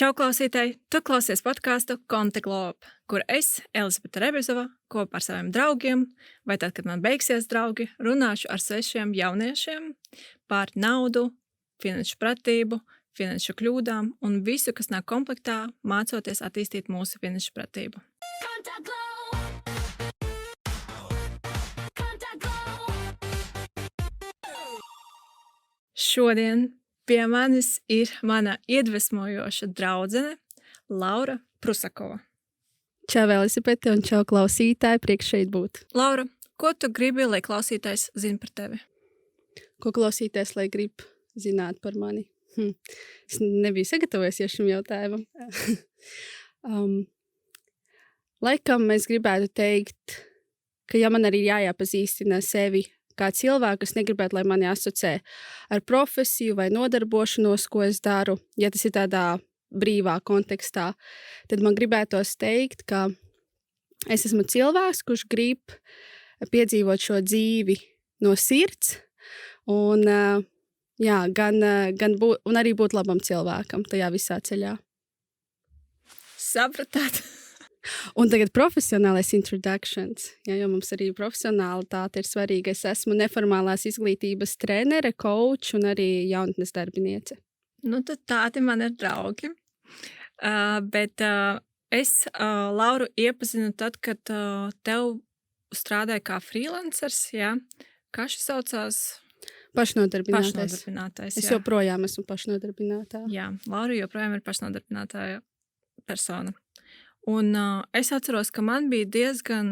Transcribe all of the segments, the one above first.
Čau, klausītāji! Tu klausies podkāstu Konte Globe, kur es, Elizabete Rebezova, kopā ar saviem draugiem, vai tad, kad man beigsies draugi, runāšu ar svešiem jauniešiem par naudu, finanšu pratību, finanšu kļūdām un visu, kas nāk komplektā, mācoties attīstīt mūsu finanšu pratību. Šodien pie manis ir mana iedvesmojoša draudzene Laura Prusakova. Čau, Elizabete, un čau, klausītāji, prieks šeit būt. Laura, ko tu gribi, lai klausītājs zina par tevi? Ko klausītājs, lai grib zināt par mani? Es nebiju sagatavojusies šim jautājumam. Laikam es gribētu teikt, ka ja man arī jāpazīstina sevi kā cilvēku, es negribētu, lai mani asociē ar profesiju vai nodarbošanos, ko es daru, ja tas ir tādā brīvā kontekstā, tad man gribētos teikt, ka es esmu cilvēks, kurš grib piedzīvot šo dzīvi no sirds un, un arī būt labam cilvēkam tajā visā ceļā. Sapratāt? Un tagad profesionālais introductions, jo mums arī profesionālitāte ir svarīga. Es esmu neformālās izglītības trenere, coach un arī jaunatnes darbiniece. Nu, tad tādi man ir draugi. Bet es Lauru iepazinu tad, kad tev strādāja kā freelancers, jā? Kā šis saucās? Pašnodarbinātais. Es joprojām esmu pašnodarbinātā. Jā, Laura joprojām ir pašnodarbinātāja persona. Un es atceros, ka man bija diezgan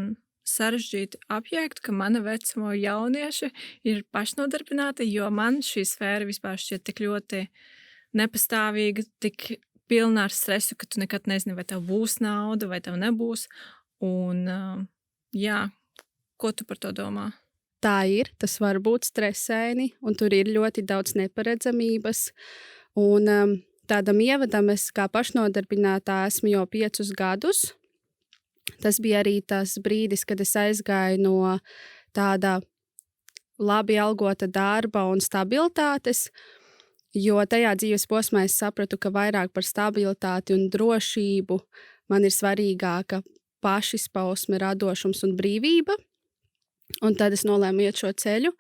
sarežģīti apjēgt, ka mana vecuma jaunieši ir pašnodarbināti, jo man šī sfēra vispār šķiet tik ļoti nepastāvīga, tik pilna ar stresu, ka tu nekad nezini, vai tev būs nauda, vai tev nebūs. Un ko tu par to domā? Tā ir, tas var būt stresaini, un tur ir ļoti daudz neparedzamības. Un tādam ievadam es kā pašnodarbinātā esmu jau 5 gadus. Tas bija arī tas brīdis, kad es aizgāju no tāda labi algota darba un stabilitātes, jo tajā dzīves posmā es sapratu, ka vairāk par stabilitāti un drošību man ir svarīgāka pašizpausme, radošums un brīvība. Un tad es nolēmu iet šo ceļu.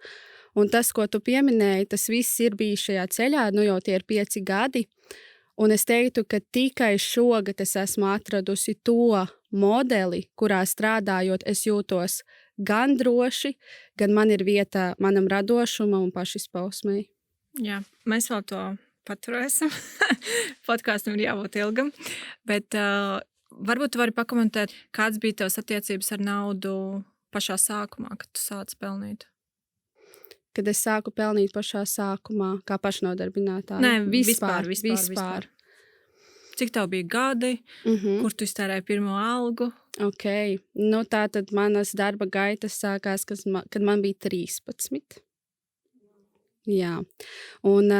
Un tas, ko tu pieminēji, tas viss ir bijis šajā ceļā, jau tie ir 5 gadi. Un es teiktu, ka tikai šogad es esmu atradusi to modeli, kurā strādājot es jūtos gan droši, gan man ir vieta manam radošumam un pašizpausmei. Jā, mēs vēl to paturēsim. Podkāstam ir jābūt ilgam. Bet varbūt tu vari pakomentēt, kāds bija tavs attiecības ar naudu pašā sākumā, kad tu sāci pelnīt? Kad es sāku pelnīt pašā sākumā, kā pašnodarbinātāja? Nē, vispār. Cik tev bija gadi, kur tu iztērēji pirmo algu? Ok, tā tad manas darba gaitas sākās, kad man bija 13. Jā, un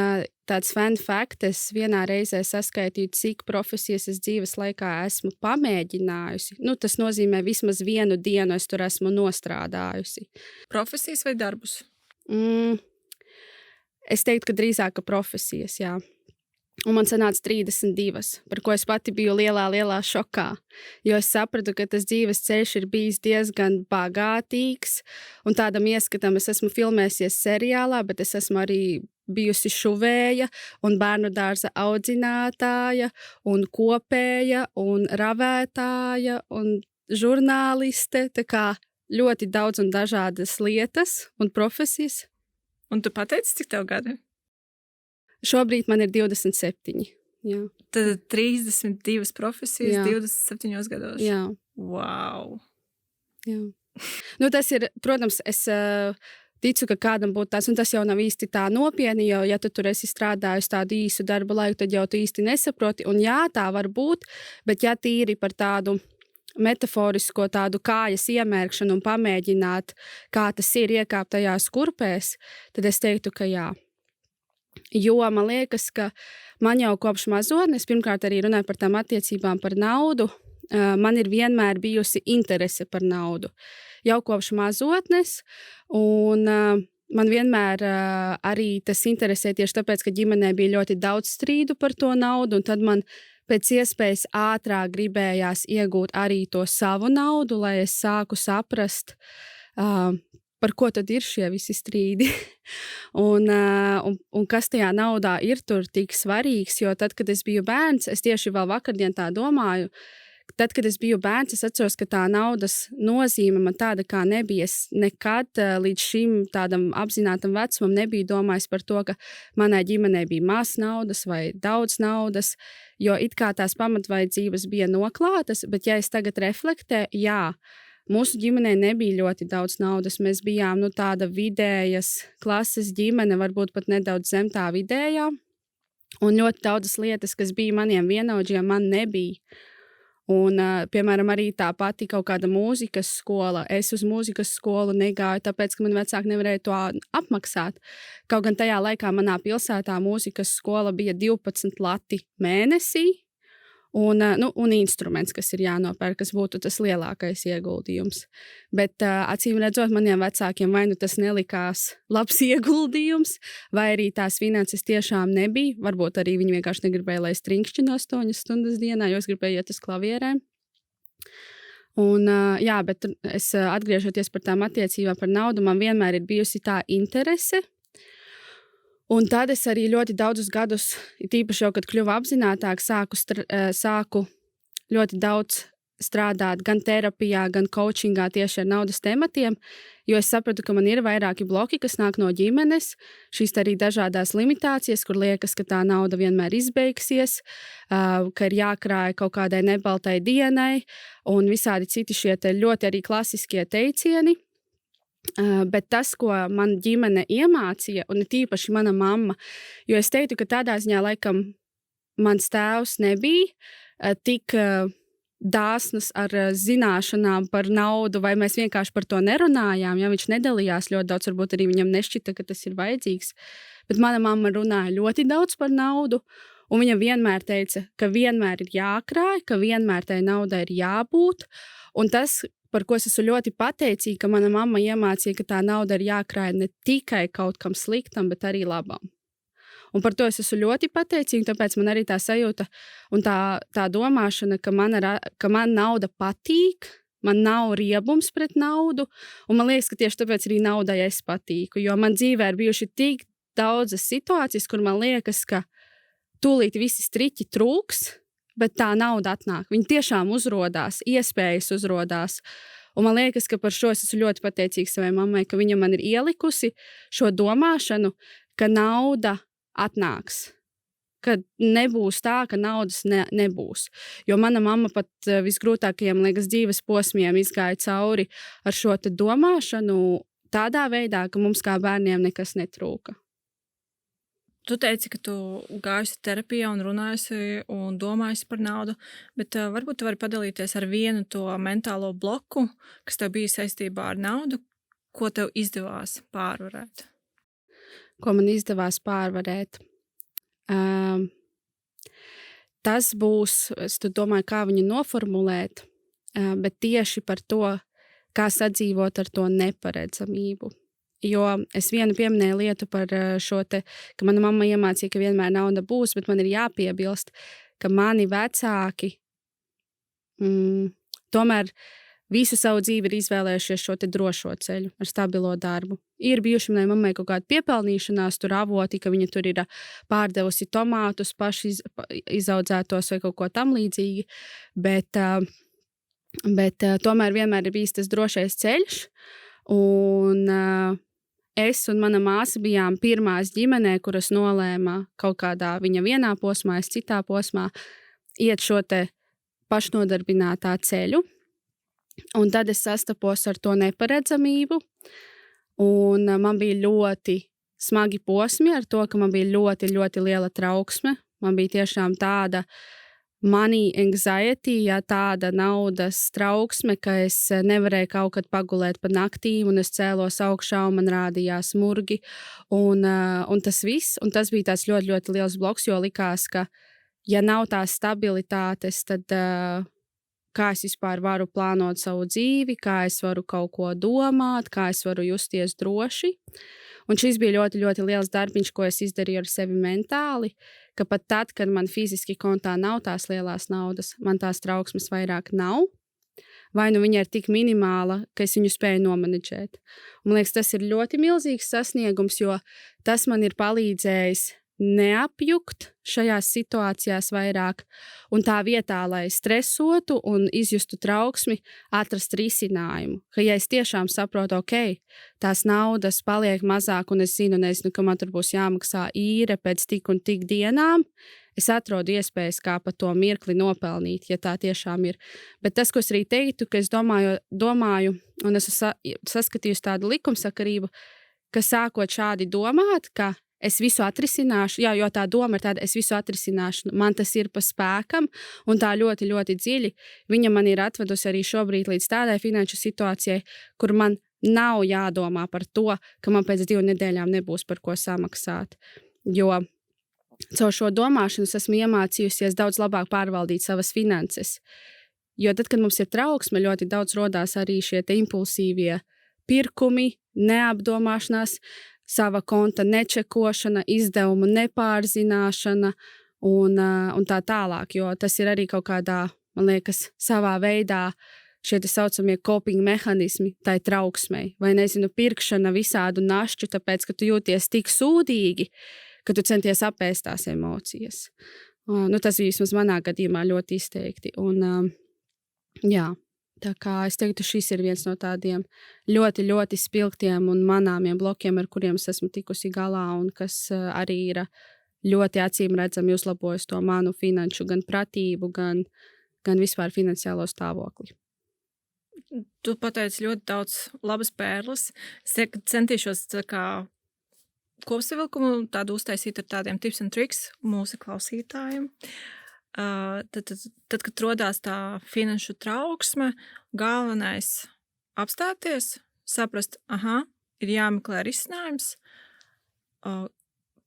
tāds fun fact, es vienā reizē saskaitīju, cik profesijas es dzīves laikā esmu pamēģinājusi. Tas nozīmē vismaz 1 dienu es tur esmu nostrādājusi. Profesijas vai darbus? Es teiktu, ka drīzāk profesijas, jā. Un man sanāca 32, par ko es pati biju lielā šokā, jo es sapratu, ka tas dzīves ceļš ir bijis diezgan bagātīgs, un tādam ieskatam es esmu filmēsies seriālā, bet es esmu arī bijusi šuvēja un bērnu dārza audzinātāja un kopēja un ravētāja un žurnāliste, tā kā ļoti daudz un dažādas lietas un profesijas. Un tu pateici, cik tev gadi? Šobrīd man ir 27. Jā. Tad 32 profesijas, jā. 27 gados. Jā. Wow! Jā. Tas ir, protams, es ticu, ka kādam būtu tāds, un tas jau nav īsti tā nopietni, jo, ja tu tur esi strādājusi tādu īsu darba laiku, tad jau tu īsti nesaproti. Un jā, tā var būt, bet ja tīri par tādu metaforisko tādu kājas iemērkšanu un pamēģināt, kā tas ir iekāpt tajās kurpēs, tad es teiktu, ka jā. Jo man liekas, ka man jau kopš mazotnes, pirmkārt arī runāju par tām attiecībām par naudu, man ir vienmēr bijusi interese par naudu. Jau kopš mazotnes, un man vienmēr arī tas interesē tieši tāpēc, ka ģimenē bija ļoti daudz strīdu par to naudu, un tad man pēc iespējas ātrāk gribējās iegūt arī to savu naudu, lai es sāku saprast, par ko tad ir šie visi strīdi un kas tajā naudā ir tur tik svarīgs. Jo tad, kad es biju bērns, es tieši vēl vakardien tā domāju, tad, kad es biju bērns, es atceros, ka tā naudas nozīme man tāda kā nebija. Es nekad līdz šim tādam apzinātam vecumam nebiju domājis par to, ka manai ģimenei bija maz naudas vai daudz naudas, jo it kā tās pamatvajadzības bija noklātas, bet ja es tagad reflektēju, jā, mūsu ģimenei nebija ļoti daudz naudas. Mēs bijām tāda vidējas klases ģimene, varbūt pat nedaudz zem tā vidējā, un ļoti daudzas lietas, kas bija maniem vienaudžiem, man nebija. Un, piemēram, arī tā pati kaut kāda mūzikas skola. Es uz mūzikas skolu negāju, tāpēc, ka man vecāki nevarēja to apmaksāt. Kaut gan tajā laikā manā pilsētā mūzikas skola bija 12 lati mēnesī un instruments, kas ir jānopērk, kas būtu tas lielākais ieguldījums. Bet, acīm redzot, maniem vecākiem vai tas nelikās labs ieguldījums, vai arī tās finanses tiešām nebija. Varbūt arī viņi vienkārši negribēja, lai es trinkšķinu 8 stundas dienā, jo es gribēju iet uz klavierēm. Un, bet es atgriežoties par tām attiecībām par naudu, man vienmēr ir bijusi tā interese. Un tad es arī ļoti daudzus gadus, tīpaši jau, kad kļuvu apzinātāk, sāku ļoti daudz strādāt gan terapijā, gan coachingā tieši ar naudas tematiem, jo es sapratu, ka man ir vairāki bloki, kas nāk no ģimenes, šīs arī dažādās limitācijas, kur liekas, ka tā nauda vienmēr izbeigsies, ka ir jākrāj kaut kādai nebaltai dienai, un visādi citi šie ļoti arī klasiskie teicieni. Bet tas, ko man ģimene iemācīja, un tīpaši mana mamma, jo es teiktu, ka tādā ziņā laikam mans tēvs nebija tik dāsns ar zināšanām par naudu, vai mēs vienkārši par to nerunājām, ja viņš nedalījās ļoti daudz, varbūt arī viņam nešķita, ka tas ir vajadzīgs. Bet mana mamma runāja ļoti daudz par naudu, un viņa vienmēr teica, ka vienmēr ir jākrāj, ka vienmēr tai naudai ir jābūt, un tas, par ko es esmu ļoti pateicīga, ka mana mamma iemācīja, ka tā nauda ir jākrāj ne tikai kaut kam sliktam, bet arī labam. Un par to es esmu ļoti pateicīga, tāpēc man arī tā sajūta un tā domāšana, ka man nauda patīk, man nav riebums pret naudu, un man liekas, ka tieši tāpēc arī naudai es patīku, jo man dzīvē ir bijuši tik daudzas situācijas, kur man liekas, ka tūlīt visi striķi trūks, bet tā nauda atnāk. Viņa tiešām uzrodās, iespējas uzrodās. Un man liekas, ka par šo es esmu ļoti pateicīga savai mammai, ka viņa man ir ielikusi šo domāšanu, ka nauda atnāks. Ka nebūs tā, ka naudas nebūs. Jo mana mamma pat visgrūtākajiem, liekas, dzīves posmiem izgāja cauri ar šo domāšanu tādā veidā, ka mums kā bērniem nekas netrūka. Tu teici, ka tu gājusi terapijā un runājusi un domājusi par naudu, bet varbūt tu vari padalīties ar vienu to mentālo bloku, kas tev bija saistībā ar naudu, ko tev izdevās pārvarēt? Ko man izdevās pārvarēt? Tas būs, es domāju, kā viņu noformulēt, bet tieši par to, kā sadzīvot ar to neparedzamību. Jo es vienu pieminēju lietu par šo ka mana mamma iemācīja, ka vienmēr nauda būs, bet man ir jāpiebilst, ka mani vecāki tomēr visu savu dzīvi ir izvēlējušies šo drošo ceļu ar stabilo darbu. Ir bijuši manai mammai kaut kāda piepelnīšanās, tur avoti, ka viņa tur ir pārdevusi tomātus, paši izaudzētos vai kaut ko tam līdzīgi, bet tomēr vienmēr ir bijis tas drošais ceļš, un es un mana māsa bijām pirmās ģimenē, kuras nolēma kaut kādā viņa vienā posmā, es citā posmā, iet šo pašnodarbinātā ceļu. Un tad es sastapos ar to neparedzamību, un man bija ļoti smagi posmi ar to, ka man bija ļoti, ļoti liela trauksme. Man bija tiešām tāda money anxiety, tāda naudas trauksme, ka es nevarēju kaut kad pagulēt pa naktīm, un es cēlos augšā, un man rādījās murgi, un tas viss. Un tas bija tāds ļoti, ļoti liels bloks, jo likās, ka ja nav tās stabilitātes, tad kā es vispār varu plānot savu dzīvi, kā es varu kaut ko domāt, kā es varu justies droši. Un šis bija ļoti, ļoti liels darbiņš, ko es izdarīju ar sevi mentāli, ka pat tad, kad man fiziski kontā nav tās lielās naudas, man tās trauksmes vairāk nav. Vai nu viņa ir tik minimāla, ka es viņu spēju nomenedžēt. Man liekas, tas ir ļoti milzīgs sasniegums, jo tas man ir palīdzējis neapjukt šajās situācijās vairāk, un tā vietā, lai stresotu un izjustu trauksmi, atrast risinājumu. Ka, ja es tiešām saprotu, ok, tās naudas paliek mazāk, un es nezinu, ka man tur būs jāmaksā īre pēc tik un tik dienām, es atrodu iespējas, kā pa to mirkli nopelnīt, ja tā tiešām ir. Bet tas, ko es arī teiktu, ka es domāju un esmu saskatījusi tādu likumsakarību, ka sākot šādi domāt, ka es visu atrisināšu, jo tā doma ir tāda, es visu atrisināšu, man tas ir pa spēkam, un tā ļoti, ļoti dziļi. Viņa man ir atvedusi arī šobrīd līdz tādai finanšu situācijai, kur man nav jādomā par to, ka man pēc 2 nedēļām nebūs par ko samaksāt. Jo caur šo domāšanu es esmu iemācījusies daudz labāk pārvaldīt savas finanses. Jo tad, kad mums ir trauksme, ļoti daudz rodās arī šie te impulsīvie pirkumi, neapdomāšanās, sava konta nečekošana, izdevumu nepārzināšana un tā tālāk, jo tas ir arī kaut kādā, man liekas, savā veidā šie te saucamie coping mehanismi tai trauksmei, vai pirkšana visādu našķu, tāpēc, ka tu jūties tik sūdīgi, ka tu centies apēst tās emocijas. Tas bija vismaz manā gadījumā ļoti izteikti. Un, jā. Tā kā es teiktu, šis ir viens no tādiem ļoti, ļoti spilgtiem un manāmiem blokiem, ar kuriem es esmu tikusi galā un kas arī ir ļoti acīm redzami uzlabojis to manu finanšu gan pratību, gan vispār finansiālo stāvokli. Tu pateici ļoti daudz labas pērles. Es centīšos kopsavilkumu tādu uztaisīt ar tādiem tips un triks mūsu klausītājiem. Tad, kad rodās tā finanšu trauksme, galvenais apstāties, saprast, ir jāmeklē risinājums,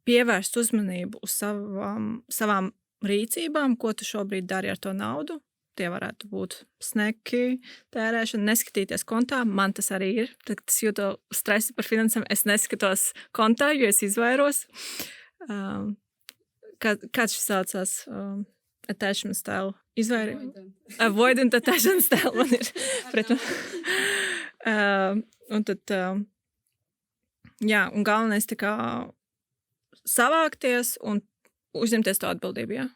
pievērst uzmanību uz savām rīcībām, ko tu šobrīd dari ar to naudu. Tie varētu būt sneki, tērēšana, neskatīties kontā. Man tas arī ir. Tad, kad es jūtu stresu par finansēm, es neskatos kontā, jo es izvairos. Kāds šis saucās? Attachment style. Avoidant attachment style man ir. Un tad, un galvenais tā kā savākties un uzņemties to atbildību, jā?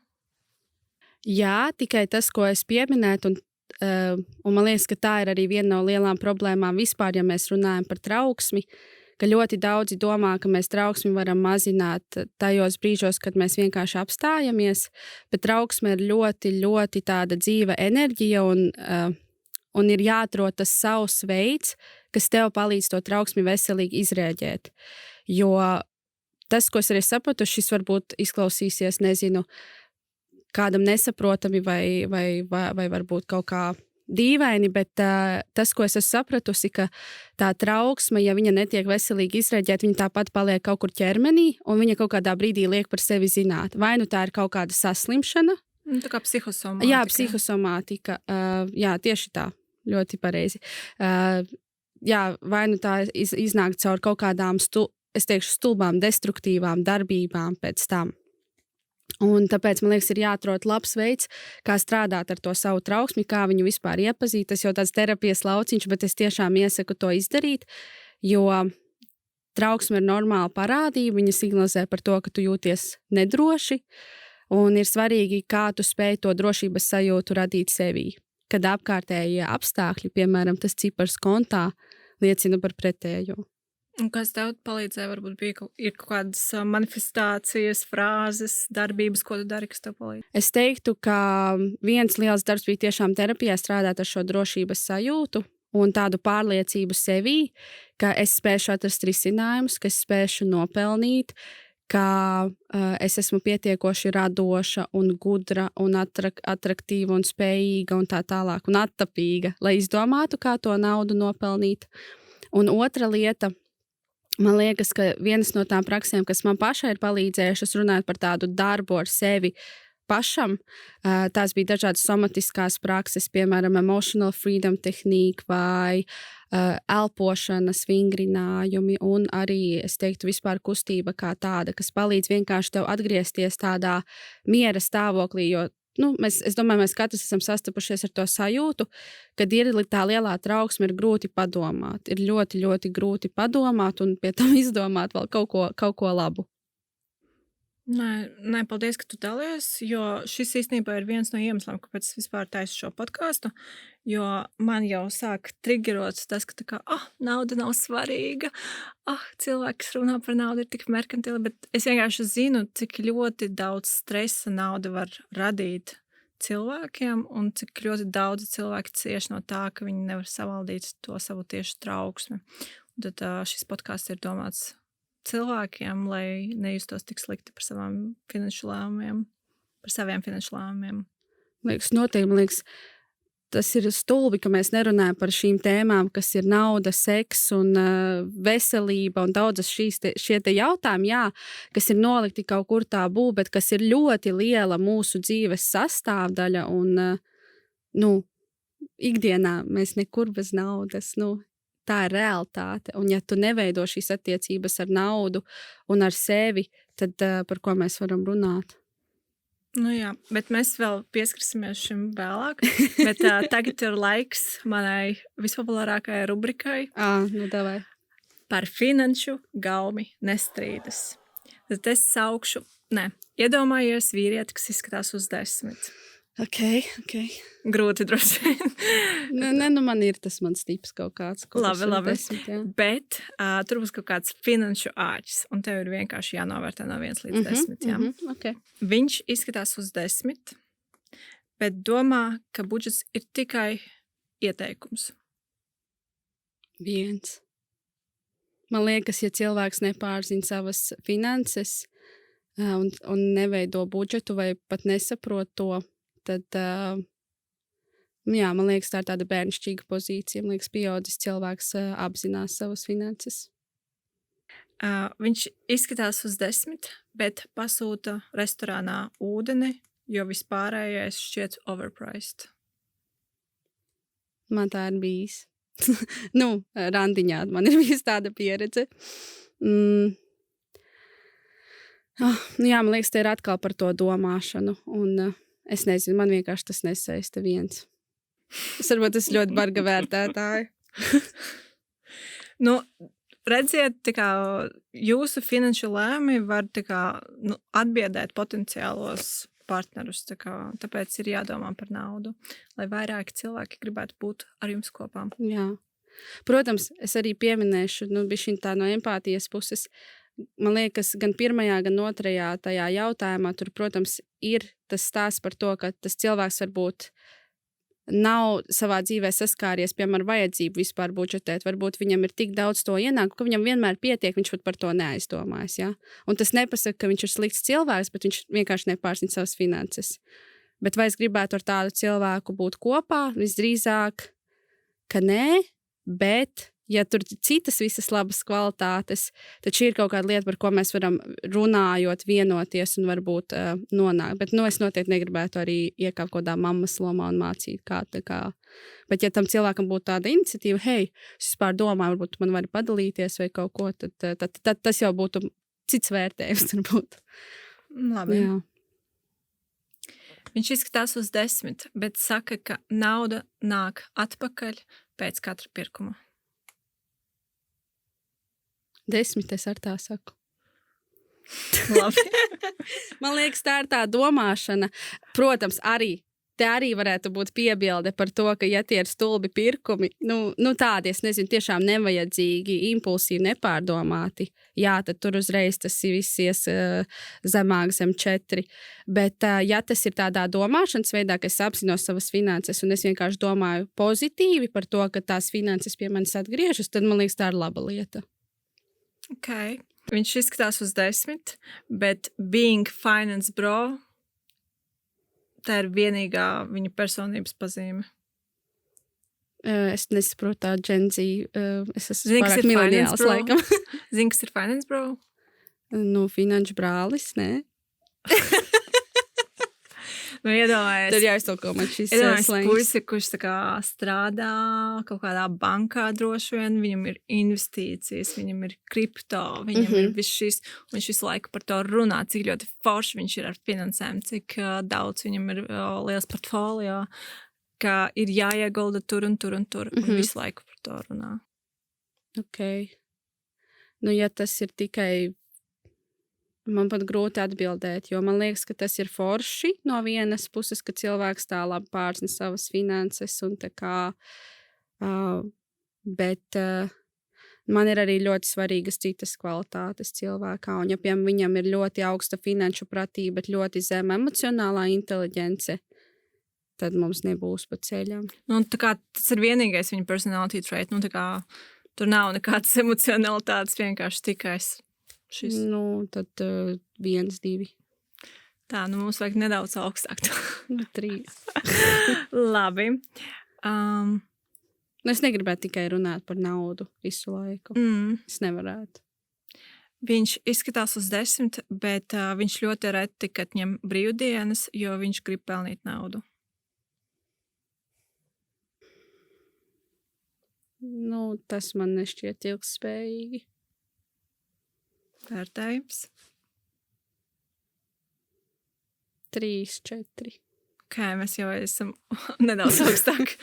Jā, tikai tas, ko es pieminētu, un man liekas, ka tā ir arī viena no lielām problēmām vispār, ja mēs runājam par trauksmi, ka ļoti daudzi domā, ka mēs trauksmi varam mazināt tajos brīžos, kad mēs vienkārši apstājamies, bet trauksme ir ļoti, ļoti tāda dzīva enerģija un ir jāatrod tas savs veids, kas tev palīdz to trauksmi veselīgi izrēģēt. Jo tas, ko es arī sapratu, šis varbūt izklausīsies, kādam nesaprotami vai varbūt kaut kā dīvaini, bet tas, ko es esmu sapratusi, ka tā trauksme, ja viņa netiek veselīgi izrēģēta, viņa tāpat paliek kaut kur ķermenī, un viņa kaut kādā brīdī liek par sevi zināt. Vai nu tā ir kaut kāda saslimšana? Tā kā psihosomātika. Jā, psihosomātika. Jā, tieši tā. Ļoti pareizi. Vai nu tā iznāk caur kaut kādām, stulbām, destruktīvām darbībām pēc tam. Un tāpēc, man liekas, ir jāatrod labs veids, kā strādāt ar to savu trauksmi, kā viņu vispār iepazīt. Tas jau tāds terapijas lauciņš, bet es tiešām iesaku to izdarīt, jo trauksme ir normāla parādība, viņa signalizē par to, ka tu jūties nedroši, un ir svarīgi, kā tu spēj to drošības sajūtu radīt sevī. Kad apkārtējie apstākļi, piemēram, tas cipars kontā, liecina par pretējo. Un kas tev palīdzēja? Varbūt ir kaut kādas manifestācijas, frāzes, darbības, ko tu dari, kas tev palīdz? Es teiktu, ka viens liels darbs bija tiešām terapijā strādāt ar šo drošības sajūtu un tādu pārliecību sevī, ka es spēšu atrast risinājumus, ka es spēšu nopelnīt, ka es esmu pietiekoši radoša un gudra un atraktīva un spējīga un tā tālāk un attapīga, lai izdomātu, kā to naudu nopelnīt. Un otra lieta, man liekas, ka vienas no tām praksēm, kas man pašai ir palīdzējušas runāt par tādu darbu ar sevi pašam. Tās bija dažādas somatiskās prakses, piemēram, emotional freedom tehnika vai elpošanas vingrinājumi un arī, es teiktu, vispār kustība kā tāda, kas palīdz vienkārši tev atgriezties tādā miera stāvoklī, jo es domāju, mēs katrs esam sastapušies ar to sajūtu, kad ir tā lielā trauksme, ir grūti padomāt. Ir ļoti, ļoti grūti padomāt un pie tam izdomāt vēl kaut ko labu. Nē, paldies, ka tu dalies, jo šis īstenībā ir viens no iemesliem, kāpēc es vispār taisu šo podcastu, jo man jau sāk triggerots tas, ka tā kā, nauda nav svarīga, cilvēki, kas runā par naudu, ir tik merkantili, bet es vienkārši zinu, cik ļoti daudz stresa nauda var radīt cilvēkiem un cik ļoti daudz cilvēki cieš no tā, ka viņi nevar savaldīt to savu tieši trauksmi. Un tad šis podcasts ir domāts cilvēkiem, lai nejustos tik slikti par saviem finanšu lēmumiem. Noteikti, tas ir stulbi, ka mēs nerunājam par šīm tēmām, kas ir nauda, seks un veselība un daudzas šie jautājumi, kas ir nolikti kaut kur tabū, bet kas ir ļoti liela mūsu dzīves sastāvdaļa un ikdienā mēs nekur bez naudas, tā ir realitāte. Un ja tu neveido šīs attiecības ar naudu un ar sevi, tad par ko mēs varam runāt? Jā, bet mēs vēl pieskarsimies šim vēlāk. Bet tagad ir laiks manai vispopulārākajai rubrikai. Davai. Par finanšu gaumi nestrīdas. Tad es saukšu, iedomājies vīrieti, kas izskatās uz 10. Ok. Grūti droši vien. Man ir tas mans tips kaut kāds. Labi. 10, bet tur būs kaut kāds finanšu āķis, un tev ir vienkārši jānovērtē no 1 līdz 10. Okay. Viņš izskatās uz 10, bet domā, ka budžets ir tikai ieteikums. 1. Man liekas, ja cilvēks nepārzina savas finanses un neveido budžetu vai pat nesaprot to, tad, man liekas, tā ir tāda bērnišķīga pozīcija. Man liekas, pieaudzis cilvēks apzinās savas finanses. Viņš izskatās uz 10, bet pasūta restorānā ūdeni, jo vispārējais šķiet overpriced. Man tā ir bijis. Randiņā man ir bijis tāda pieredze. Man liekas, te ir atkal par to domāšanu. Un es nezinu, man vienkārši tas nesaista 1. Es varbūt esmu ļoti barga vērtētāja. Redziet, tā kā jūsu finanšu lēmumi var tā kā, atbiedēt potenciālos partnerus. Tāpēc ir jādomā par naudu, lai vairāki cilvēki gribētu būt ar jums kopā. Jā. Protams, es arī pieminēšu, bišķiņ tā no empātijas puses. Man liekas, gan pirmajā, gan otrajā tajā jautājumā tur, protams, ir tas stāsts par to, ka tas cilvēks varbūt nav savā dzīvē saskāries, piemēram, vajadzību vispār budžetēt. Varbūt viņam ir tik daudz to ienākumu, ka viņam vienmēr pietiek, viņš pat par to neaizdomājas. Ja? Un tas nepasaka, ka viņš ir slikts cilvēks, bet viņš vienkārši nepārzina savas finanses. Bet vai es gribētu ar tādu cilvēku būt kopā? Visdrīzāk, ka nē, bet ja tur ir citas visas labas kvalitātes, tad šī ir kaut kāda lieta, par ko mēs varam runājot, vienoties un varbūt nonākt. Bet es noteikti negribētu arī iekāpt kaut kādā mammas lomā un mācīt kā. Bet ja tam cilvēkam būtu tāda iniciatīva, es vispār domāju, varbūt man var padalīties vai kaut ko, tad tas jau būtu cits vērtējums varbūt. Labi. Jā. Viņš izskatās uz 10, bet saka, ka nauda nāk atpakaļ pēc katra pirkuma. 10, es ar tā saku. Labi. Man liekas, tā ir tā domāšana. Protams, te arī varētu būt piebilde par to, ka ja tie ir stulbi pirkumi, tādi, es nezinu, tiešām nevajadzīgi, impulsīvi, nepārdomāti, tad tur uzreiz tas viss ies zemāk zem 4. Bet ja tas ir tādā domāšanas veidā, ka es apzinos savas finanses un es vienkārši domāju pozitīvi par to, ka tās finanses pie manis atgriežas, tad man liekas, tā ir laba lieta. Okay. Viņš izskatās uz 10, bet being finance bro, tā ir vienīgā viņa personības pazīme. Es nesaprotu tā Gen Z. Es esmu pārāk mileniāls, laikam. Zini, kas ir finance bro? Finanšu brālis, ne? Nu, iedomājies, Tad jāiztulko man šis iedomājies slēngs. puisi, kurš tā kā strādā kaut kādā bankā droši vien, viņam ir investīcijas, viņam ir kripto, viņam ir viss šis, un viņš visu laiku par to runā, cik ļoti forši viņš ir ar finansēm, cik daudz viņam ir liels portfolio, ka ir jāiegulda tur un tur un tur, un visu laiku par to runā. Ok. Nu, ja tas ir tikai, man pat grūti atbildēt, jo man liekas, ka tas ir forši no vienas puses, ka cilvēks tā labi pārzina savas finanses un tā kā, bet man ir arī ļoti svarīgas citas kvalitātes cilvēkā, un ja piemēram viņam ir ļoti augsta finanšu pratība, bet ļoti zema emocionālā inteliģence, tad mums nebūs pa ceļam. Nu, tā kā tas ir vienīgais viņa personality trait, nu tā kā tur nav nekādas emocionalitātes, vienkārši tikai šis. Nu, tad 1, 2. Tā, nu mums vajag nedaudz augstāk. 3. Labi. Nu, es negribētu tikai runāt par naudu visu laiku. Es nevarētu. Viņš izskatās uz 10, bet viņš ļoti reti, kad ņem brīvdienas, jo viņš grib pelnīt naudu. Nu, tas man nešķiet ilgspējīgi. Vērtējums. 3, 4. Kā mēs jau esam nedaudz augstāk.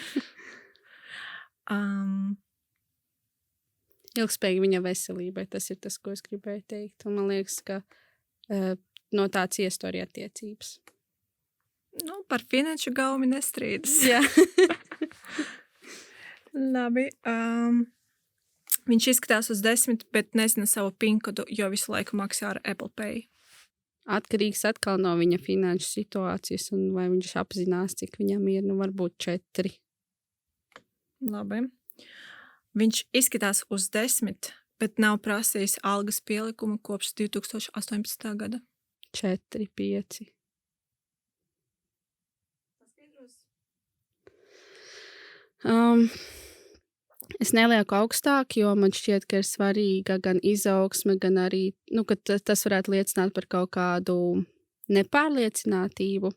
Ilgspējīgi viņa veselībai, tas ir tas, ko es gribēju teikt. Un man liekas, ka no tā ciest arī attiecības. Nu, par finanšu gaumi nestrīdas. Jā. Labi. Viņš izskatās uz 10, bet nezina savu pinkodu, jo visu laiku maksā ar Apple Pay. Atkarīgs atkal no viņa finanšu situācijas, un vai viņš apzinās, cik viņam ir, nu varbūt 4. Labi. Viņš izskatās uz 10, bet nav prasījis algas pielikumu kopš 2018. gada. 4, 5. Es nelieku augstāk, jo man šķiet, ka ir svarīga gan izaugsme, gan arī, nu, ka tas varētu liecināt par kaut kādu nepārliecinātību,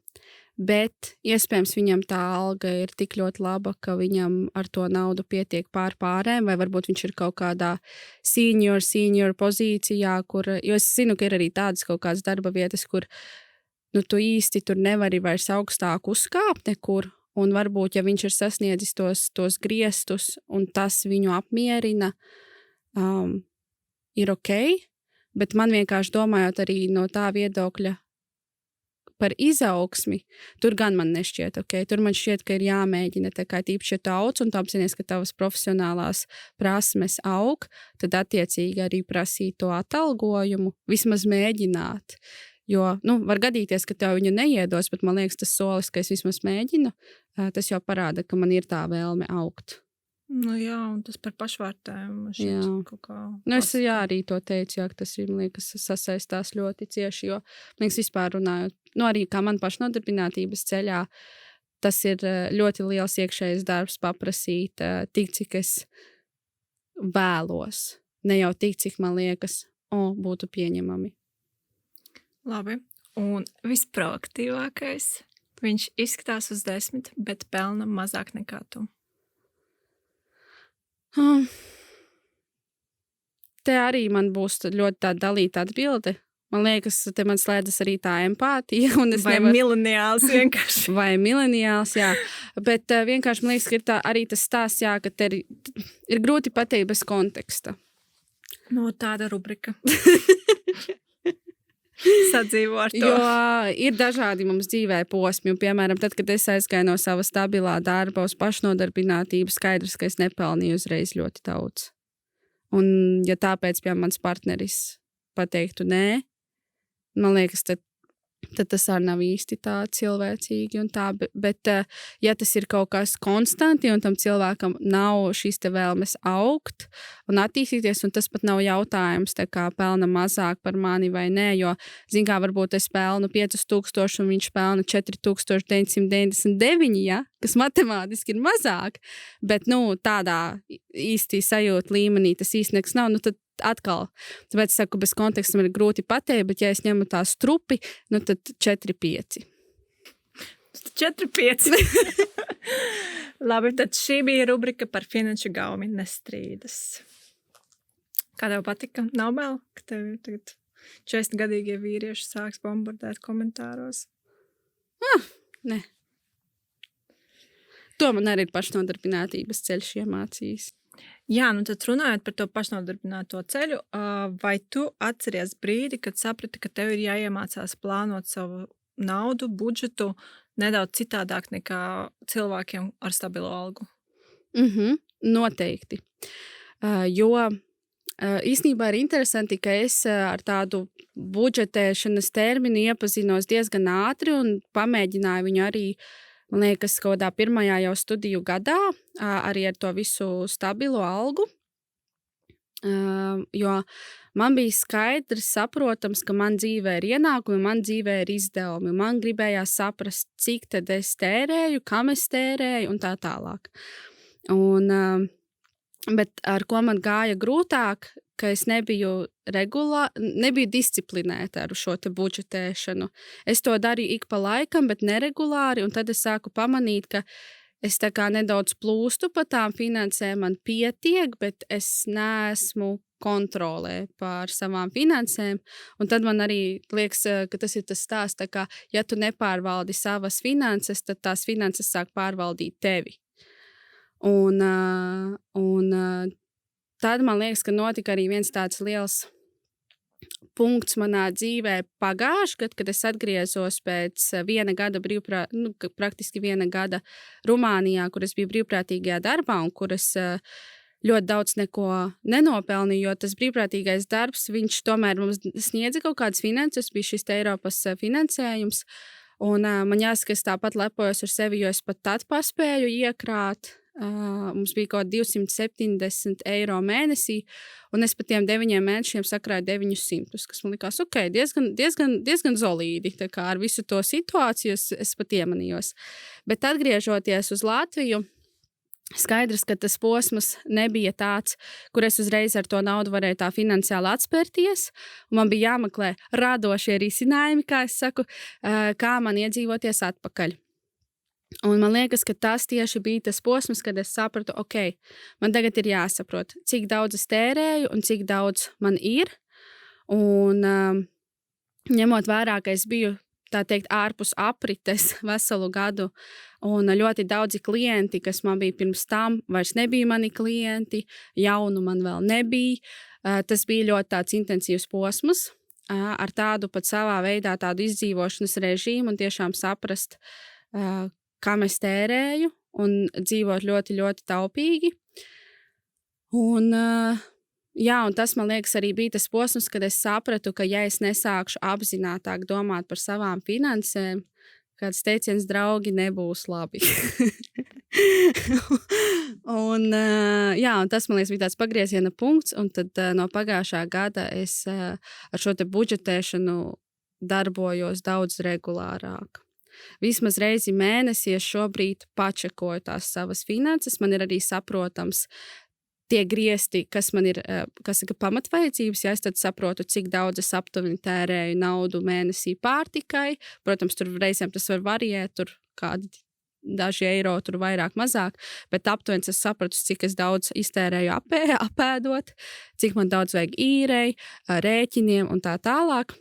bet iespējams viņam tā alga ir tik ļoti laba, ka viņam ar to naudu pietiek pārēm, vai varbūt viņš ir kaut kādā senior pozīcijā, kur, jo es zinu, ka ir arī tādas kaut kādas darba vietas, kur, nu, tu īsti tur nevari vairs augstāk uzkāpt nekur. Un varbūt, ja viņš ir sasniedzis tos griestus un tas viņu apmierina, ir ok, bet man vienkārši domājot arī no tā viedokļa par izaugsmi, tur gan man nešķiet ok. Tur man šķiet, ka ir jāmēģina tā kā tīpaši, ja tu auc un tu apzinies, ka tavas profesionālās prasmes aug, tad attiecīgi arī prasīt to atalgojumu, vismaz mēģināt. Jo, nu, var gadīties, ka tev viņu neiedos, bet man liekas, tas solis, ka es vismaz mēģinu, tas jau parāda, ka man ir tā vēlme augt. Nu jā, un tas par pašvērtējumu. Jā. Kaut kā Nu, es jā, arī to teicu, jā, ka tas ir, man liekas, sasaistās ļoti cieši, jo, man liekas, vispār runājot, nu, arī kā man pašnodarbinātības ceļā, tas ir ļoti liels iekšējs darbs paprasīt tik, cik es vēlos, ne jau tik, cik man liekas, būtu pieņemami. Labi. Un visproaktīvākais. Viņš izskatās uz 10, bet pelna mazāk nekā tu. Te arī man būs ļoti tā dalīta atbilde. Man liekas, te man slēdzas arī tā empātija. Vai mileniāls vienkārši. Vai mileniāls, jā. Bet vienkārši man liekas, ka ir tā, arī tas stāsts, jā, ka te ir grūti pateikt bez konteksta. No tāda rubrika. Sadzīvo ar to. Jo ir dažādi mums dzīvē posmi, un, piemēram, tad, kad es aizgāju no sava stabilā darba uz pašnodarbinātību, skaidrs, ka es nepelnīju uzreiz ļoti daudz. Un, ja tāpēc, piemēram, mans partneris pateiktu nē, man liekas, tad tas arī nav īsti tā cilvēcīgi un tā, bet ja tas ir kaut kas konstanti un tam cilvēkam nav šīs te vēlmes augt un attīstīties, un tas pat nav jautājums, tā kā pelna mazāk par mani vai nē, jo, zin kā, varbūt es pelnu 5000 un viņš pelna 4999, ja, kas matemātiski ir mazāk, bet, nu, tādā īsti sajūta līmenī tas īsti nekas nav, nu, tad atkal, tāpēc es saku, bez konteksta man ir grūti pateikt, bet ja es ņemu tā strupi, nu tad 4-5. 4-5. Labi, tad šī bija rubrika par finanšu gaumi nestrīdas. Kā tev patika? Nav bail, ka tev tagad 40-gadīgie vīrieši sāks bombardēt komentāros? Nē. To man arī ir pašnodarbinātības ceļš iemācījis. Jā, nu tad runājot par to pašnodarbināto ceļu, vai tu atceries brīdi, kad saprati, ka tev ir jāiemācās plānot savu naudu, budžetu nedaudz citādāk nekā cilvēkiem ar stabilu algu? Noteikti. Jo īstenībā ir interesanti, ka es ar tādu budžetēšanas terminu iepazinos diezgan ātri un pamēģināju viņu arī, man liekas, kaut kādā pirmajā jau studiju gadā, arī ar to visu stabilo algu. Jo man bija skaidrs, saprotams, ka man dzīvē ir ienākumi, man dzīvē ir izdevumi. Man gribējās saprast, cik tad es tērēju, kam es tērēju un tā tālāk. Bet ar ko man gāja grūtāk, ka es nebiju disciplinēta ar šo te budžetēšanu. Es to darīju ik pa laikam, bet neregulāri, un tad es sāku pamanīt, ka es tā kā nedaudz plūstu pa tām finansēm, man pietiek, bet es neesmu kontrolē pār savām finansēm. Un tad man arī liekas, ka tas ir tas stāsts, tā kā, ja tu nepārvaldi savas finanses, tad tās finanses sāk pārvaldīt tevi. Un tad man liekas, ka notika arī viens tāds liels punkts manā dzīvē pagājušajā gadā, kad es atgriezos pēc viena gada praktiski viena gada Rumānijā, kur es biju brīvprātīgajā darbā un kur es ļoti daudz neko nenopelnīju, jo tas brīvprātīgais darbs, viņš tomēr mums sniedza kaut kādas finanses, bija šis Eiropas finansējums. Un man jāsaka, es tāpat lepojos ar sevi, jo es pat tad paspēju iekrāt. Mums bija kaut 270 eiro mēnesī, un es pat tiem 9 mēnešiem sakrāju 900, kas man likās, diezgan solīdi. Tā kā ar visu to situāciju es pat iemanījos. Bet atgriežoties uz Latviju, skaidrs, ka tas posms nebija tāds, kur es uzreiz ar to naudu varēju tā finansiāli atspērties, un man bija jāmeklē radošie risinājumi, kā es saku, kā man iedzīvoties atpakaļ. Un man liekas, ka tas tieši bija tas posms, kad es sapratu, man tagad ir jāsaprot, cik daudz es tērēju un cik daudz man ir. Un ņemot vērā, ka es biju, tā teikt, ārpus aprites veselu gadu, un ļoti daudzi klienti, kas man bija pirms tam, vairs nebija mani klienti, jaunu man vēl nebija. Tas bija ļoti tāds intensīvs posms, ar tādu pat savā veidā tādu izdzīvošanas režīmu un tiešām saprast, kam es tērēju un dzīvot ļoti, ļoti taupīgi. Un tas, man liekas, arī bija tas posms, kad es sapratu, ka ja es nesākšu apzinātāk domāt par savām finansēm, kāds teiciens draugi nebūs labi. un tas, man liekas, bija tāds pagrieziena punkts, un tad no pagājušā gada es ar šo te budžetēšanu darbojos daudz regulārāk. Vismaz reizi mēnesī es šobrīd pačekoju tās savas finanses. Man ir arī saprotams tie griesti, kas man ir, kas ir pamatvajadzības. Ja es tad saprotu, cik daudz es aptuveni tērēju naudu mēnesī pārtikai. Protams, tur reizēm tas var variēt, tur kādi daži eiro, tur vairāk, mazāk. Bet aptuveni es sapratu, cik es daudz iztērēju apēdot, cik man daudz vajag īrei, rēķiniem un tā tālāk.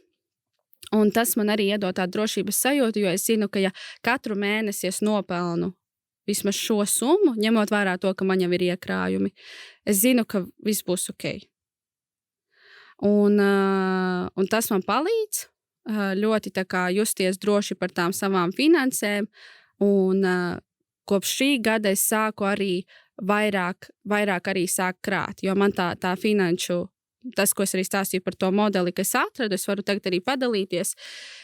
Un tas man arī iedod tādu drošības sajūtu, jo es zinu, ka ja katru mēnesi es nopelnu vismaz šo summu, ņemot vērā to, ka man jau ir iekrājumi, es zinu, ka viss būs ok. Un tas man palīdz ļoti tā kā justies droši par tām savām finansēm, un kopš šī gada es sāku arī vairāk arī sāku krāt, jo man tā finanšu tas, ko es arī stāstīju par to modeli, kas atradu, es varu tagad arī padalīties.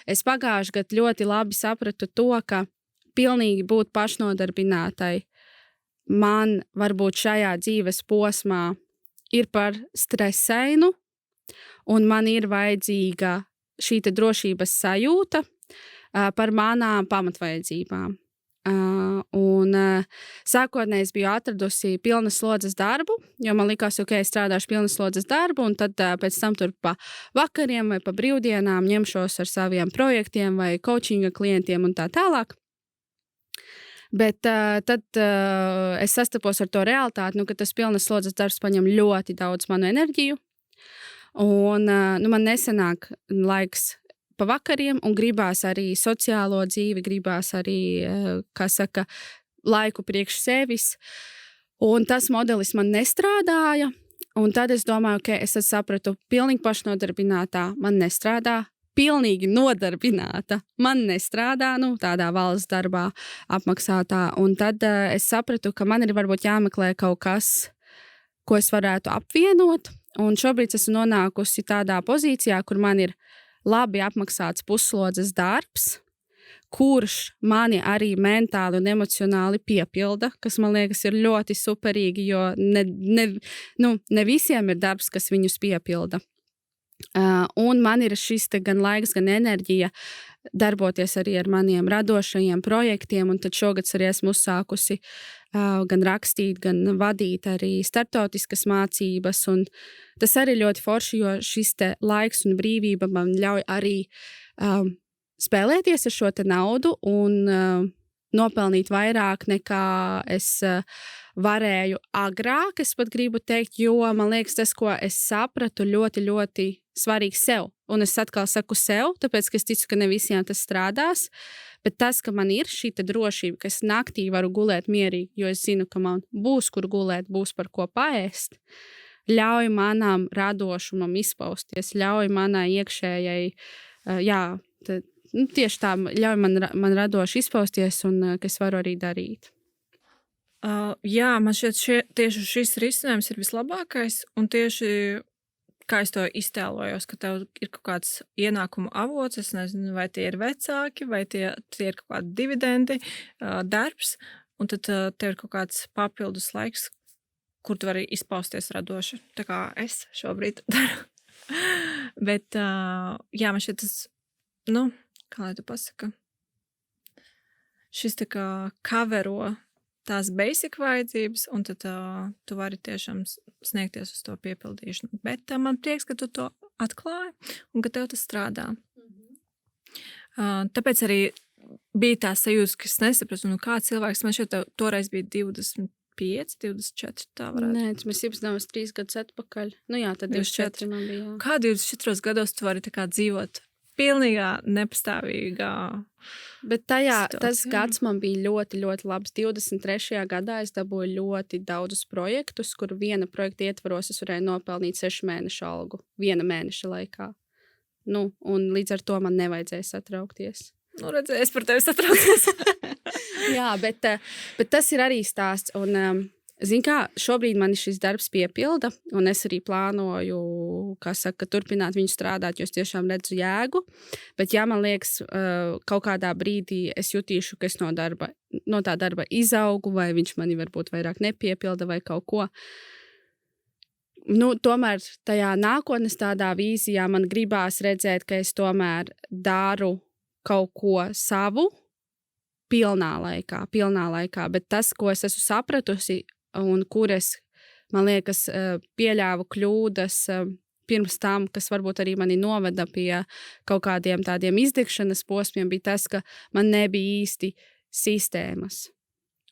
Es pagājušajā gadā ļoti labi sapratu to, ka pilnīgi būt pašnodarbinātai man varbūt šajā dzīves posmā ir par stresainu, un man ir vajadzīga šī te drošības sajūta par manām pamatvajadzībām. Sākotnēji es biju atradusi pilnas slodzes darbu, jo man likās, es strādāšu pilnas slodzes darbu, un tad pēc tam tur pa vakariem vai pa brīvdienām ņemšos ar saviem projektiem vai coachinga klientiem un tā tālāk. Bet tad es sastapos ar to realitāti, ka tas pilnas slodzes darbs paņem ļoti daudz manu enerģiju. Un man nesanāk laiks pa vakariem, un gribās arī sociālo dzīvi, gribās arī, laiku priekš sevis. Un tas modelis man nestrādāja. Un tad es domāju, ka es sapratu, pilnīgi pašnodarbinātā man nestrādā. Pilnīgi nodarbināta man nestrādā, tādā valsts darbā apmaksātā. Un tad es sapratu, ka man ir varbūt jāmeklē kaut kas, ko es varētu apvienot. Un šobrīd esmu nonākusi tādā pozīcijā, kur man ir labi apmaksāts puslodzes darbs, kurš mani arī mentāli un emocionāli piepilda, kas man liekas ir ļoti superīgi, jo ne visiem ir darbs, kas viņus piepilda. Un man ir šis gan laiks, gan enerģija darboties arī ar maniem radošajiem projektiem, un tad šogad arī esmu uzsākusi gan rakstīt, gan vadīt arī starptautiskas mācības, un tas arī ļoti forši, jo šis te laiks un brīvība man ļauj arī spēlēties ar šo te naudu un nopelnīt vairāk nekā es varēju agrāk, es pat gribu teikt, jo man liekas tas, ko es sapratu, ļoti, ļoti svarīgs sev. Un es atkal saku sev, tāpēc, ka es ticu, ka ne visiem tas strādās, bet tas, ka man ir šī drošība, ka es naktī varu gulēt mierīgi, jo es zinu, ka man būs, kur gulēt, būs par ko paēst, ļauj manam radošumam izpausties, ļauj manai iekšējai, tieši tā, ļauj man radoši izpausties un ka es varu arī darīt. Jā, man šķiet, tieši šis risinājums ir vislabākais, un tieši kā es to iztēlojos, ka tev ir kaut kāds ienākumu avots, es nezinu, vai tie ir vecāki, vai tie ir kaut kādi dividendi, darbs, un tad tev ir kaut kāds papildus laiks, kur tu vari izpausties radoši, tā kā es šobrīd daru. Bet, jā, man šķiet tas, kā lai tu pasaka, šis tā kā kavero tās basic vajadzības, un tad tu vari tiešām sniegties uz to piepildīšanu. Bet man prieks, ka tu to atklāji un ka tev tas strādā. Tāpēc arī bija tā sajūta, ka es nesapratu, kā cilvēks, man šeit toreiz bija 25, 24, tā varētu. Nē, mēs iepazinājāmies 3 gadus atpakaļ. Jā, tad 24 man bija. Jā. Kā 24 gados tu vari tā kā dzīvot pilnīgā nepastāvīgā Bet tas gads man bija ļoti, ļoti labs. 23. gadā es dabūju ļoti daudzus projektus, kur viena projekta ietvaros es varēju nopelnīt 6 mēnešu algu, 1 mēneša laikā. Un līdz ar to man nevajadzēja satraukties. Redzēju, es par tevi satraucos. Jā, bet tas ir arī stāsts. Un, zini kā, šobrīd man šis darbs piepilda, un es arī plānoju, turpināt viņu strādāt, jo es tiešām redzu jēgu. Bet jā, man liekas, kaut kādā brīdī es jutīšu, ka es no tā darba izaugu, vai viņš mani varbūt vairāk nepiepilda vai kaut ko. Tomēr tajā nākotnes tādā vīzijā man gribās redzēt, ka es tomēr daru kaut ko savu pilnā laikā. Bet tas, ko es esmu sapratusi, un kur es, man liekas, pieļāvu kļūdas pirms tam, kas varbūt arī mani noveda pie kaut kādiem tādiem izdegšanas posmiem, bija tas, ka man nebija īsti sistēmas.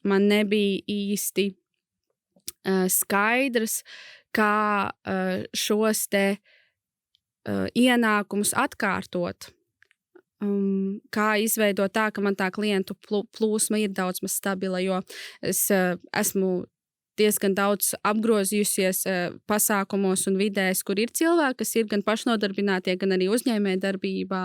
Man nebija īsti skaidrs, kā šos te ienākumus atkārtot. Kā izveidot tā, ka man tā klientu plūsma ir daudz maz stabila, jo es esmu diezgan daudz apgrozījusies pasākumos un vidēs, kur ir cilvēki, kas ir gan pašnodarbinātie, gan arī uzņēmējdarbībā.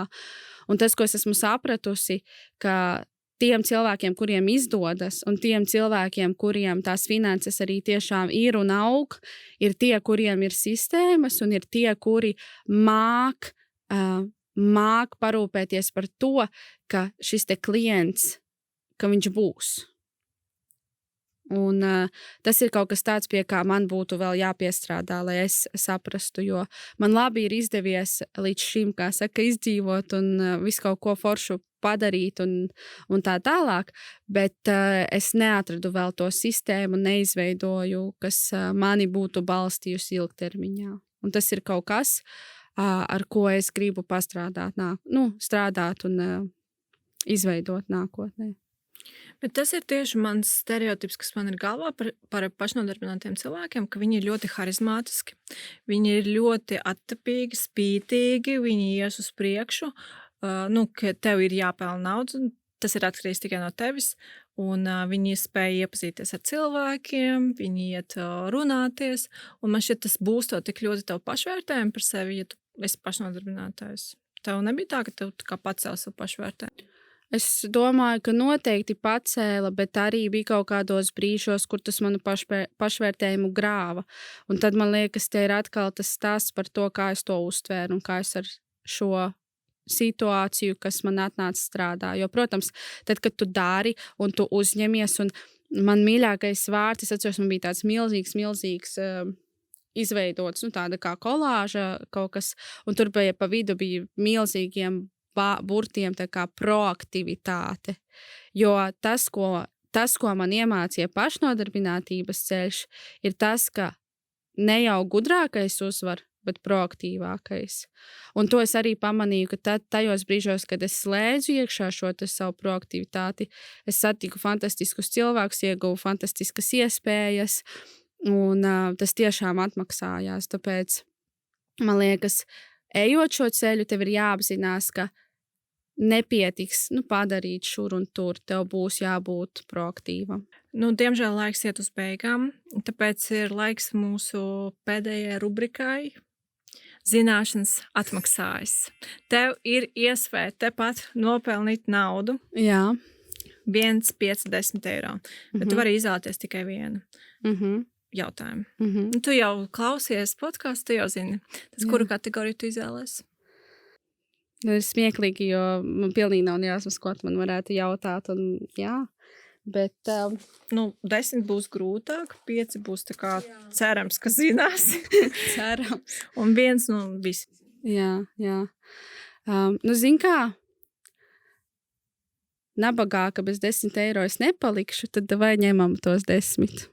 Un tas, ko es esmu sapratusi, ka tiem cilvēkiem, kuriem izdodas, un tiem cilvēkiem, kuriem tās finanses arī tiešām ir un aug, ir tie, kuriem ir sistēmas, un ir tie, kuri māk parūpēties par to, ka šis te klients, ka viņš būs. Un tas ir kaut kas tāds, pie kā man būtu vēl jāpiestrādā, lai es saprastu, jo man labi ir izdevies līdz šim, kā saka, izdzīvot un visu kaut ko foršu padarīt un tā tālāk, bet es neatradu vēl to sistēmu, neizveidoju, kas mani būtu balstījusi ilgtermiņā. Un tas ir kaut kas, ar ko es gribu pastrādāt, strādāt un izveidot nākotnē. Bet tas ir tieši mans stereotips, kas man ir galvā par pašnodarbinātiem cilvēkiem, ka viņi ir ļoti harizmātiski, viņi ir ļoti attapīgi, spītīgi, viņi ies uz priekšu, ka tev ir jāpelna nauda, tas ir atkarīgs tikai no tevis, un viņi spēja iepazīties ar cilvēkiem, viņi iet runāties, un man šķiet tas būsto tik ļoti tavu pašvērtējumu par sevi, ja tu esi pašnodarbinātājs. Tev nebija tā, ka tev kā pacēl savu pašvērtējumu? Es domāju, ka noteikti pacēla, bet arī bija kaut kādos brīžos, kur tas manu pašvērtējumu grāva. Un tad man liekas, te ir atkal tas stāsts par to, kā es to uztvēru un kā es ar šo situāciju, kas man atnāca strādāju. Jo, protams, tad, kad tu dari un tu uzņemies, un man mīļākais vārds, es atceros, man bija tāds milzīgs, izveidots, tāda kā kolāža kaut kas, un tur bija pa vidu bija milzīgiem burtiem tā kā proaktivitāte. Jo tas, ko man iemācīja pašnodarbinātības ceļš, ir tas, ka ne jau gudrākais uzvar, bet proaktīvākais. Un to es arī pamanīju, ka tajos brīžos, kad es slēdzu iekšā šo savu proaktivitāti, es satiku fantastiskus cilvēkus, ieguvu fantastiskas iespējas, un tas tiešām atmaksājās. Tāpēc, man liekas, ejot šo ceļu, tev ir jāapzinās, ka nepietiks padarīt šur un tur. Tev būs jābūt proaktīvam. Diemžēl laiks iet uz beigām, tāpēc ir laiks mūsu pēdējai rubrikai. Zināšanas atmaksājas. Tev ir iespēja tepat nopelnīt naudu. Jā. 1, 5, 10 eiro. Bet tu vari izvēlēties tikai vienu jautājumu. Tu jau klausies podcastu, tu jau zini. Tas, kuru kategoriju tu izvēlēsi? Ir smieklīgi, jo man pilnīgi nav jāsmas, ko man varētu jautāt. Un, jā, bet... 10 būs grūtāk, 5 būs tā kā cerams, ka zinās. Cerams. Un 1, visi. Jā. Zin kā, nabagāka bez 10 eiro es nepalikšu, tad vai ņemam tos 10.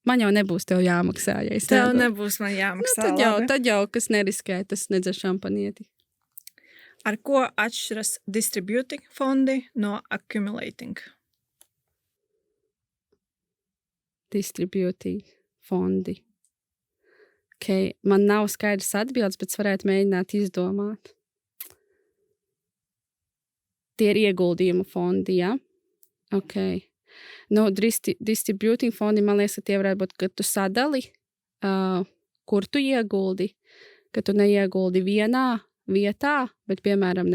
Man jau nebūs tev jāmaksā, ja es tev nebūs man jāmaksā. Tad jau, kas neriskē, tas nedzer šampanieti. Ar ko atšķiras distributing fondi no accumulating? Distributing fondi. Okay. Man nav skaidrs atbildes, bet varētu mēģināt izdomāt. Tie ir ieguldījumu fondi, ja? Ok. Distributing fondi, man liekas, ka tie varētu būt, ka tu sadali, kur tu ieguldi, ka tu neieguldi vienā vietā, bet, piemēram,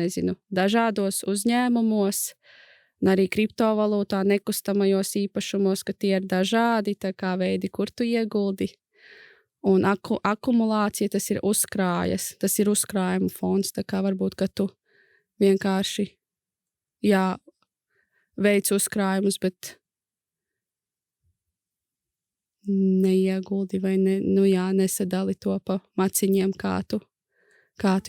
dažādos uzņēmumos, un arī kriptovalūtā, nekustamajos īpašumos, ka tie ir dažādi, tā kā veidi, kur tu ieguldi. Un akumulācija, tas ir uzkrājas, tas ir uzkrājumu fonds, tā kā varbūt, ka tu vienkārši, veic uzkrājumus, bet neieguldi vai nesadali to pa maciņiem, kā tu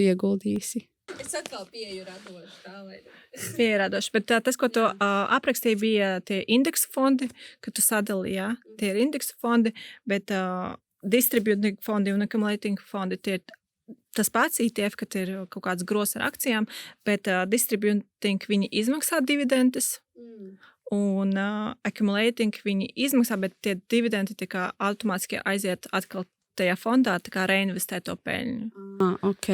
ieguldīsi. Es atkal pieeju radoši tā, vai ne? Pieeja radoši, bet tas, ko tu aprakstīji, bija tie indeksu fondi, ka tu sadali, jā, tie ir indeksu fondi, bet distributing fondi un accumulating fondi, tie ir tas pats ETF, kad ir kaut kāds gros ar akcijām, bet distributing viņi izmaksā dividendes, un accumulating viņi izmaksā, bet tie dividendi tā kā automātiski aiziet atkal tajā fondā, tā kā reinvestē to peļņu. Ok.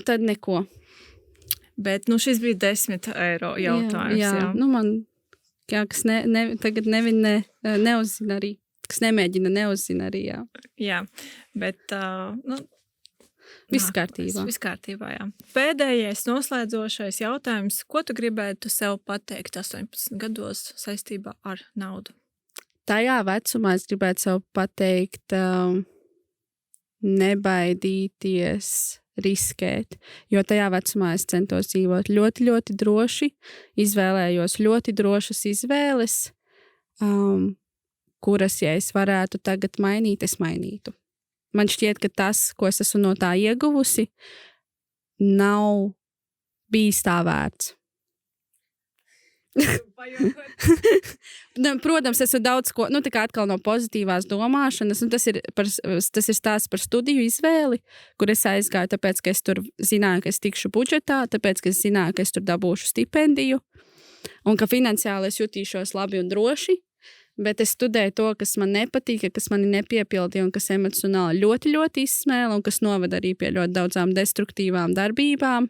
Tad neko. Bet, šis bija 10 eiro jautājums. Jā. Man, kas tagad neuzzina arī, kas nemēģina neuzzina arī, jā. Jā, bet, viss kārtībā. Viss kārtībā, jā. Pēdējais noslēdzošais jautājums, ko tu gribētu sev pateikt 18 gados saistībā ar naudu? Tajā vecumā es gribētu sev pateikt, nebaidīties riskēt, jo tajā vecumā es centos dzīvot ļoti, ļoti droši, izvēlējos ļoti drošas izvēles, kuras, ja es varētu tagad mainīt, es mainītu. Man šķiet, ka tas, ko es esmu no tā ieguvusi, nav bijis tā vērts. Protams, es daudz ko, tā kā atkal no pozitīvās domāšanas, tas ir stāsts par studiju izvēli, kur es aizgāju, tāpēc, ka es tur zināju, ka es tikšu budžetā, tāpēc, ka es zināju, ka es tur dabūšu stipendiju, un ka finansiāli es jutīšos labi un droši. Bet es studēju to, kas man nepatīk, kas mani nepiepildīja un kas emocionāli ļoti, ļoti izsmēla un kas noveda arī pie ļoti daudzām destruktīvām darbībām.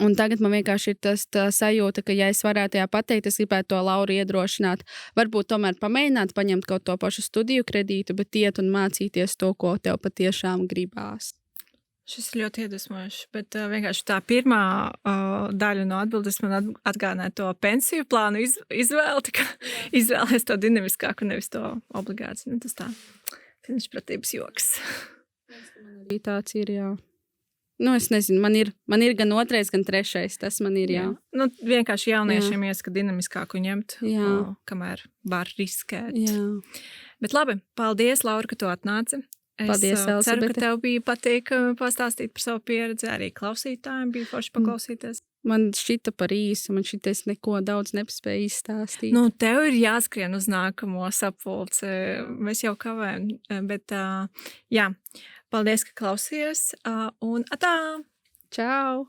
Un tagad man vienkārši ir tā sajūta, ka, ja es varētu tajā pateikt, es gribētu to Lauru iedrošināt, varbūt tomēr pamēģināt paņemt kaut to pašu studiju kredītu, bet iet un mācīties to, ko tev patiešām gribās. Šis ir ļoti iedvesmojošs, bet vienkārši tā pirmā daļa no atbildes man atgādināja to pensiju plānu izvēli, tā kā izvēlēs to dinamiskāku, nevis to obligāciju. Tas tā finanšu pratības joks. Arī tāds ir, jā. Nu, es nezinu, man ir gan otrais, gan trešais, tas man ir, jā. Nu, vienkārši jauniešiem iesaka dinamiskāku ņemt, kamēr var riskēt. Jā. Bet labi, paldies, Laura, ka tu atnāci. Paldies, Es ceru, ka Elsabete. tev bija patīkami pastāstīt par savu pieredzi, arī klausītājiem bija forši paklausīties. Man šita par īsu, man šita es neko daudz nespēju izstāstīt. Nu, tev ir jāskrien uz nākamo sapulci. Mēs jau kavējam, bet jā, paldies, ka klausies, un atā! Čau!